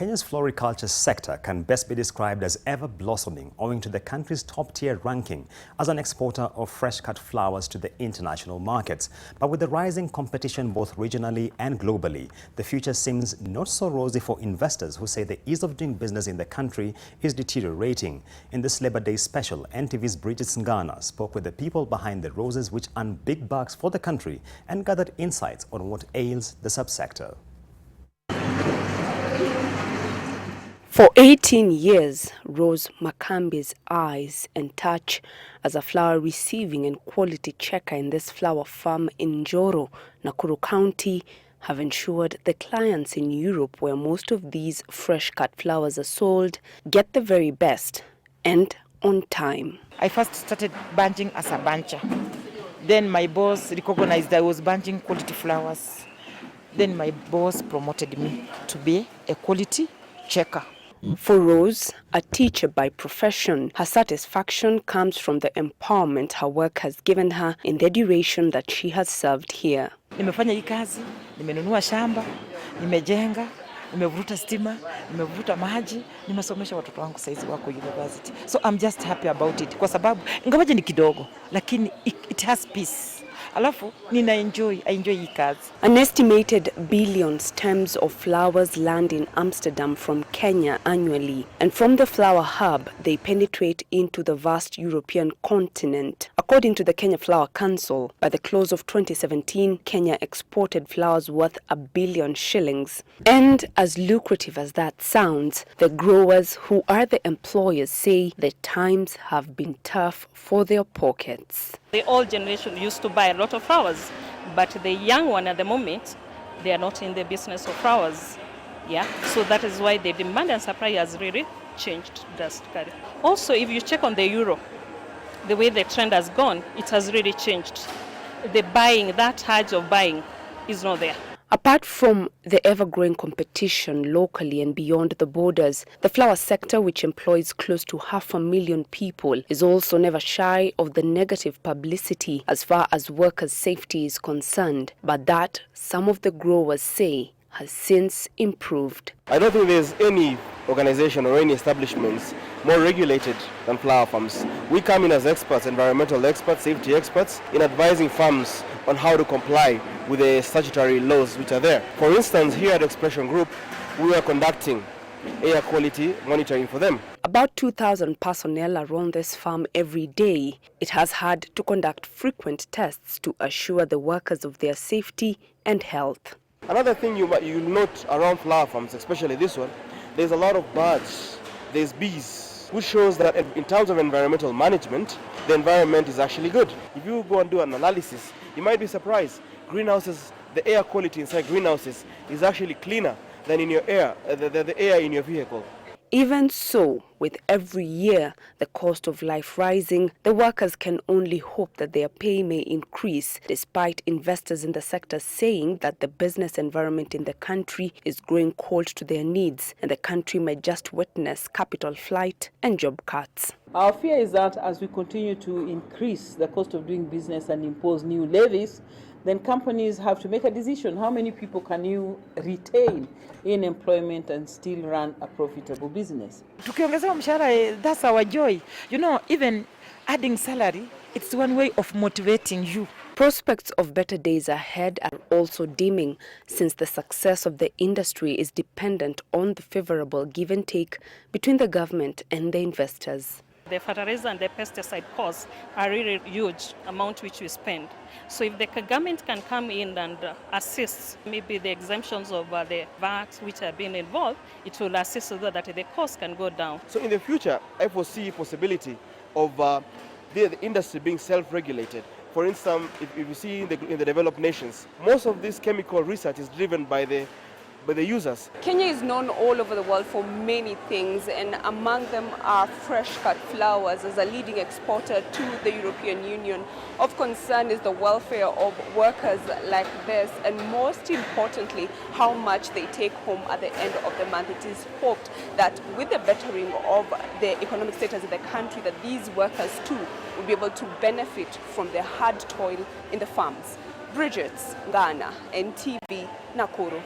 Kenya's floriculture sector can best be described as ever-blossoming owing to the country's top-tier ranking as an exporter of fresh-cut flowers to the international markets. But with the rising competition both regionally and globally, the future seems not so rosy for investors who say the ease of doing business in the country is deteriorating. In this Labor Day special, NTV's Bridget Singana spoke with the people behind the roses which earn big bucks for the country and gathered insights on what ails the subsector. For 18 years, Rose Makambi's eyes and touch as a flower receiving and quality checker in this flower farm in Njoro, Nakuru County, have ensured the clients in Europe, where most of these fresh-cut flowers are sold, get the very best and on time. I first started bunching as a buncher. Then my boss recognized I was bunching quality flowers. Then my boss promoted me to be a quality checker. For Rose, a teacher by profession, her satisfaction comes from the empowerment her work has given her in the duration that she has served here. Nimefanya hii kazi, nimenunua shamba, nimejenga, nimevuta stima, nimevuta maji, nimesomesha watoto wangu saizi wako university. So I'm just happy about it kwa sababu ingawaje ni kidogo, lakini it has peace. Alafu I enjoy hii kazi. An estimated billion stems of flowers land in Amsterdam from Kenya annually, and from the flower hub they penetrate into the vast European continent. According to the Kenya Flower Council, by the close of 2017, Kenya exported flowers worth $1 billion shillings. And as lucrative as that sounds, the growers who are the employers say the times have been tough for their pockets. The old generation used to buy a lot of flowers, but the young one at the moment, they are not in the business of flowers. Yeah, so that is why the demand and supply has really changed drastically. Also, if you check on the euro, the way the trend has gone, it has really changed. The buying, that urge of buying is not there. Apart from the ever-growing competition locally and beyond the borders, the flower sector, which employs close to 500,000 people, is also never shy of the negative publicity as far as workers' safety is concerned. But that, some of the growers say, has since improved. I don't think there's any organization or any establishments more regulated than flower farms. We come in as experts, environmental experts, safety experts, in advising farms on how to comply with the statutory laws which are there. For instance, here at Expression Group, we are conducting air quality monitoring for them. About 2,000 personnel are on this farm every day. It has had to conduct frequent tests to assure the workers of their safety and health. Another thing you'll note around flower farms, especially this one, there's a lot of birds, there's bees, which shows that in terms of environmental management, the environment is actually good. If you go and do an analysis, you might be surprised. Greenhouses, the air quality inside greenhouses is actually cleaner than in your air, the air in your vehicle. Even so, with every year the cost of life rising, the workers can only hope that their pay may increase, despite investors in the sector saying that the business environment in the country is growing cold to their needs and the country might just witness capital flight and job cuts. Our fear is that as we continue to increase the cost of doing business and impose new levies, then companies have to make a decision. How many people can you retain in employment and still run a profitable business? Tukiongezewa mshahara, that's our joy. You know, even adding salary, it's one way of motivating you. Prospects of better days ahead are also dimming, since the success of the industry is dependent on the favorable give and take between the government and the investors. The fertilizer and the pesticide costs are really huge amount which we spend. So if the government can come in and assist, maybe the exemptions of the VAT which have been involved, it will assist so that the cost can go down. So in the future, I foresee a possibility of the industry being self-regulated. For instance, if you see in the developed nations, most of this chemical research is driven by the users. Kenya is known all over the world for many things, and among them are fresh-cut flowers as a leading exporter to the European Union. Of concern is the welfare of workers like this, and most importantly, how much they take home at the end of the month. It is hoped that with the bettering of the economic status of the country, that these workers too will be able to benefit from their hard toil in the farms. Bridget, Ghana, NTV, Nakuru.